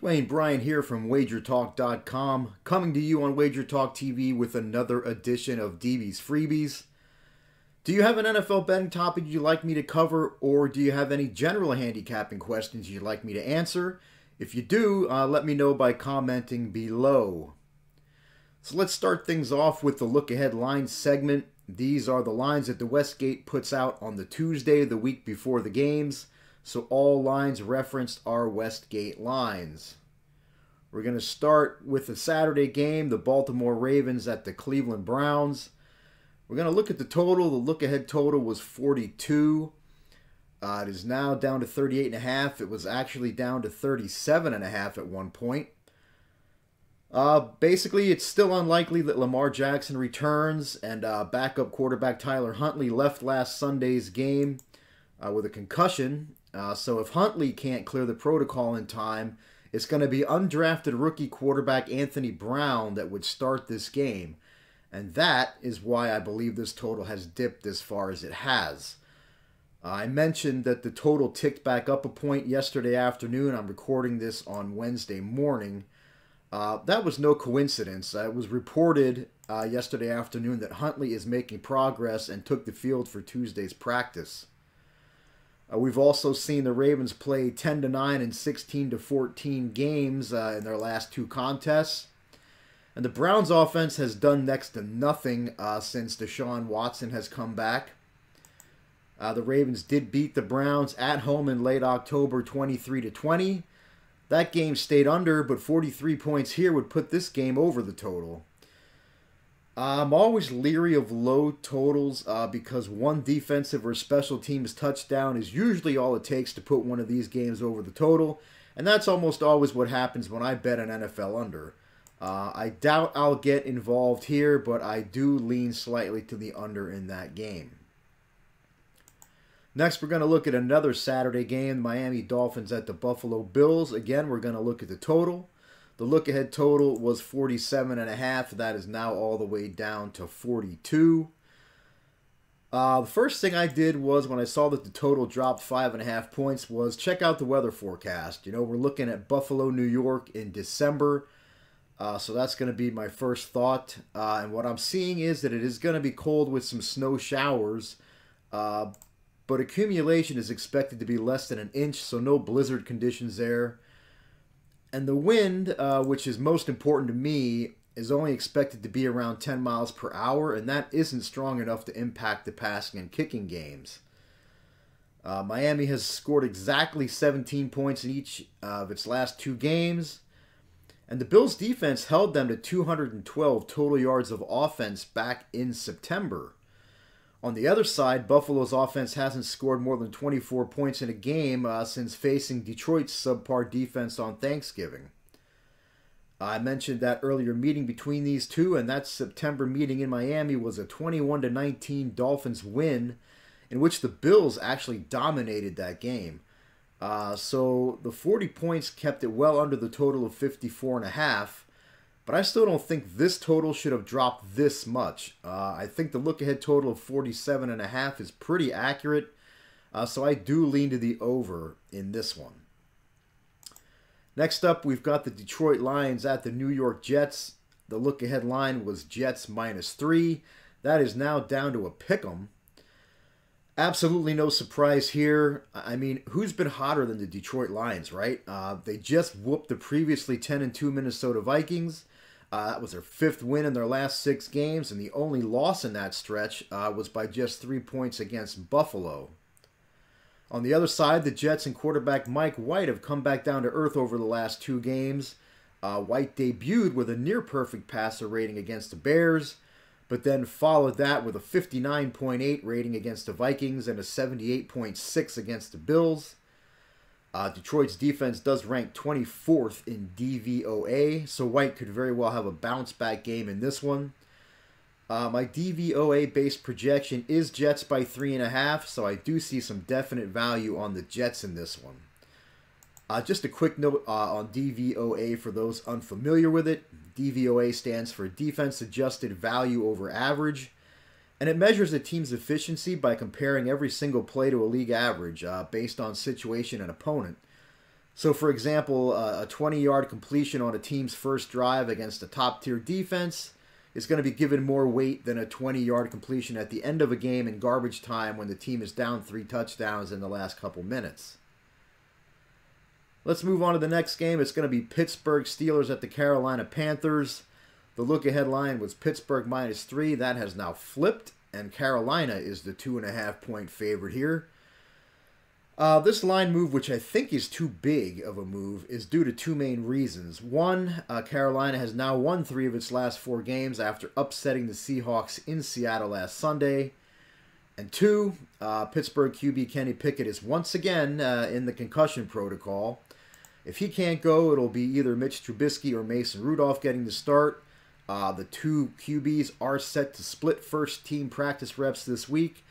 Dwayne Bryant here from WagerTalk.com, coming to you on Wager Talk TV with another edition of DB's Freebies. Do you have an NFL betting topic you'd like me to cover, or do you have any general handicapping questions you'd like me to answer? If you do, let me know by commenting below. So let's start things off with the Look-Ahead Lines segment. These are the lines that the Westgate puts out on the Tuesday, the week before the games. So all lines referenced are Westgate lines. We're going to start with the Saturday game, the Baltimore Ravens at the Cleveland Browns. We're going to look at the total. The look-ahead total was 42. It is now down to 38.5. It was actually down to 37.5 at one point. Basically, it's still unlikely that Lamar Jackson returns, and backup quarterback Tyler Huntley left last Sunday's game with a concussion. So if Huntley can't clear the protocol in time, it's going to be undrafted rookie quarterback Anthony Brown that would start this game. And that is why I believe this total has dipped as far as it has. I mentioned that the total ticked back up a point yesterday afternoon. I'm recording this on Wednesday morning. That was no coincidence. It was reported yesterday afternoon that Huntley is making progress and took the field for Tuesday's practice. We've also seen the Ravens play 10-9 and 16-14 games in their last two contests. And the Browns offense has done next to nothing since Deshaun Watson has come back. The Ravens did beat the Browns at home in late October 23-20. That game stayed under, but 43 points here would put this game over the total. I'm always leery of low totals because one defensive or special teams touchdown is usually all it takes to put one of these games over the total, and that's almost always what happens when I bet an NFL under. I doubt I'll get involved here, but I do lean slightly to the under in that game. Next, we're going to look at another Saturday game, the Miami Dolphins at the Buffalo Bills. Again, we're going to look at the total. The look-ahead total was 47.5. That is now all the way down to 42. The first thing I did was, when I saw that the total dropped 5.5 points, was check out the weather forecast. You know, we're looking at Buffalo, New York in December. So that's going to be my first thought. And what I'm seeing is that it is going to be cold with some snow showers. But accumulation is expected to be less than an inch, so no blizzard conditions there. And the wind, which is most important to me, is only expected to be around 10 miles per hour, and that isn't strong enough to impact the passing and kicking games. Miami has scored exactly 17 points in each of its last two games, and the Bills' defense held them to 212 total yards of offense back in September. On the other side, Buffalo's offense hasn't scored more than 24 points in a game since facing Detroit's subpar defense on Thanksgiving. I mentioned that earlier meeting between these two, and that September meeting in Miami was a 21-19 Dolphins win, in which the Bills actually dominated that game. So the 40 points kept it well under the total of 54.5. But I still don't think this total should have dropped this much. I think the look-ahead total of 47.5 is pretty accurate, so I do lean to the over in this one. Next up, we've got the Detroit Lions at the New York Jets. The look-ahead line was Jets -3. That is now down to a pick'em. Absolutely no surprise here. I mean, who's been hotter than the Detroit Lions, right? They just whooped the previously 10-2 Minnesota Vikings. That was their 5th win in their last 6 games, and the only loss in that stretch was by just 3 points against Buffalo. On the other side, the Jets and quarterback Mike White have come back down to earth over the last 2 games. White debuted with a near-perfect passer rating against the Bears, but then followed that with a 59.8 rating against the Vikings and a 78.6 against the Bills. Detroit's defense does rank 24th in DVOA, so White could very well have a bounce-back game in this one. My DVOA-based projection is Jets by 3.5, so I do see some definite value on the Jets in this one. Just a quick note on DVOA for those unfamiliar with it. DVOA stands for Defense Adjusted Value Over Average. And it measures a team's efficiency by comparing every single play to a league average based on situation and opponent. So, for example, a 20-yard completion on a team's first drive against a top-tier defense is going to be given more weight than a 20-yard completion at the end of a game in garbage time when the team is down 3 touchdowns in the last couple minutes. Let's move on to the next game. It's going to be Pittsburgh Steelers at the Carolina Panthers. The look-ahead line was Pittsburgh -3. That has now flipped, and Carolina is the 2.5-point favorite here. This line move, which I think is too big of a move, is due to two main reasons. One, Carolina has now won 3 of its last 4 games after upsetting the Seahawks in Seattle last Sunday. And 2, Pittsburgh QB Kenny Pickett is once again in the concussion protocol. If he can't go, it'll be either Mitch Trubisky or Mason Rudolph getting the start. The 2 QBs are set to split first-team practice reps this week.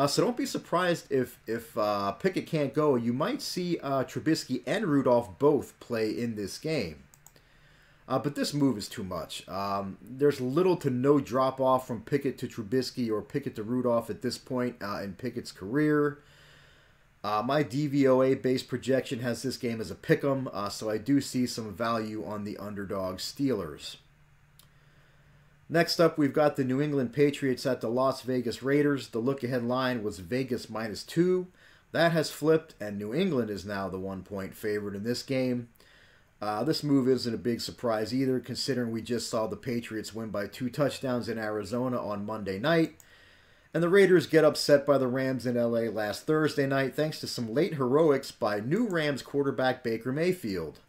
So don't be surprised if Pickett can't go. You might see Trubisky and Rudolph both play in this game. But this move is too much. There's little to no drop-off from Pickett to Trubisky or Pickett to Rudolph at this point in Pickett's career. My DVOA-based projection has this game as a pick'em, so I do see some value on the underdog Steelers. Next up, we've got the New England Patriots at the Las Vegas Raiders. The look-ahead line was Vegas -2. That has flipped, and New England is now the 1-point favorite in this game. This move isn't a big surprise either, considering we just saw the Patriots win by 2 touchdowns in Arizona on Monday night. And the Raiders get upset by the Rams in LA last Thursday night, thanks to some late heroics by new Rams quarterback Baker Mayfield.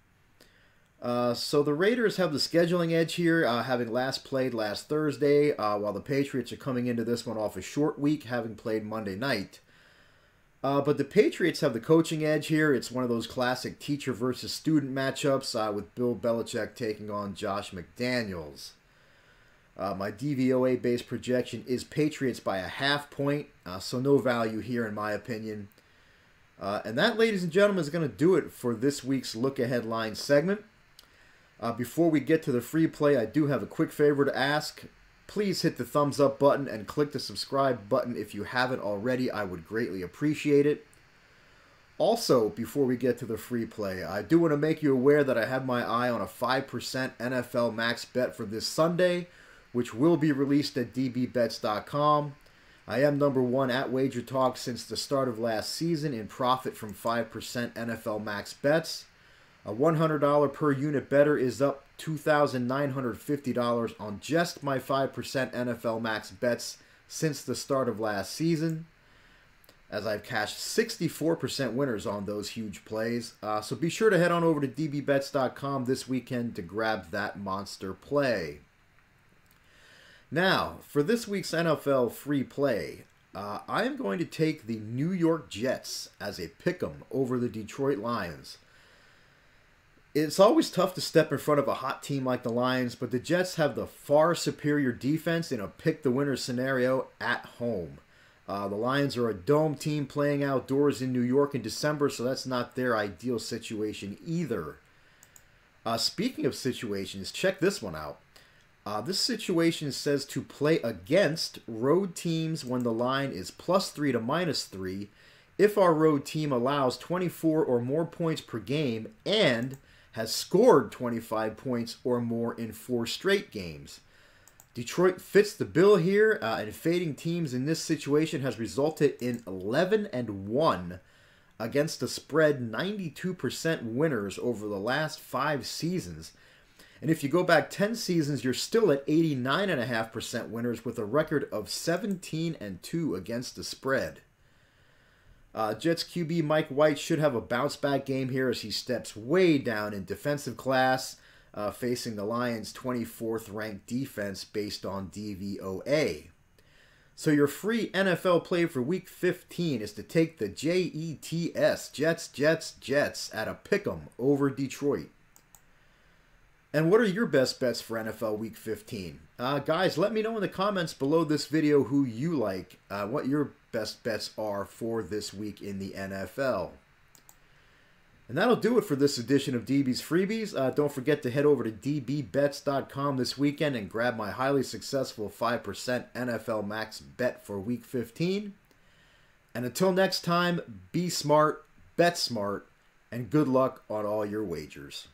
So the Raiders have the scheduling edge here, having last played last Thursday, while the Patriots are coming into this one off a short week, having played Monday night. But the Patriots have the coaching edge here. It's one of those classic teacher versus student matchups with Bill Belichick taking on Josh McDaniels. My DVOA-based projection is Patriots by a ½ point, so no value here in my opinion. And that, ladies and gentlemen, is going to do it for this week's Look Ahead Line segment. Before we get to the free play, I do have a quick favor to ask. Please hit the thumbs up button and click the subscribe button if you haven't already. I would greatly appreciate it. Also, before we get to the free play, I do want to make you aware that I have my eye on a 5% NFL max bet for this Sunday, which will be released at dbbets.com. I am #1 at Wager Talk since the start of last season in profit from 5% NFL max bets. A $100 per unit better is up $2,950 on just my 5% NFL max bets since the start of last season, as I've cashed 64% winners on those huge plays. So be sure to head on over to dbbets.com this weekend to grab that monster play. Now, for this week's NFL free play, I am going to take the New York Jets as a pick'em over the Detroit Lions. It's always tough to step in front of a hot team like the Lions, but the Jets have the far superior defense in a pick-the-winner scenario at home. The Lions are a dome team playing outdoors in New York in December, so that's not their ideal situation either. Speaking of situations, check this one out. This situation says to play against road teams when the line is +3 to -3 if our road team allows 24 or more points per game and has scored 25 points or more in 4 straight games. Detroit fits the bill here, and fading teams in this situation has resulted in 11-1 against the spread 92% winners over the last 5 seasons. And if you go back 10 seasons, you're still at 89.5% winners with a record of 17-2 against the spread. Jets QB Mike White should have a bounce-back game here as he steps way down in defensive class, facing the Lions' 24th ranked defense based on DVOA. So your free NFL play for Week 15 is to take the Jets, Jets at a pick'em over Detroit. And what are your best bets for NFL Week 15? Guys, let me know in the comments below this video who you like, what your best bets are for this week in the NFL. And that'll do it for this edition of DB's Freebies. Don't forget to head over to dbbets.com this weekend and grab my highly successful 5% NFL max bet for Week 15. And until next time, be smart, bet smart, and good luck on all your wagers.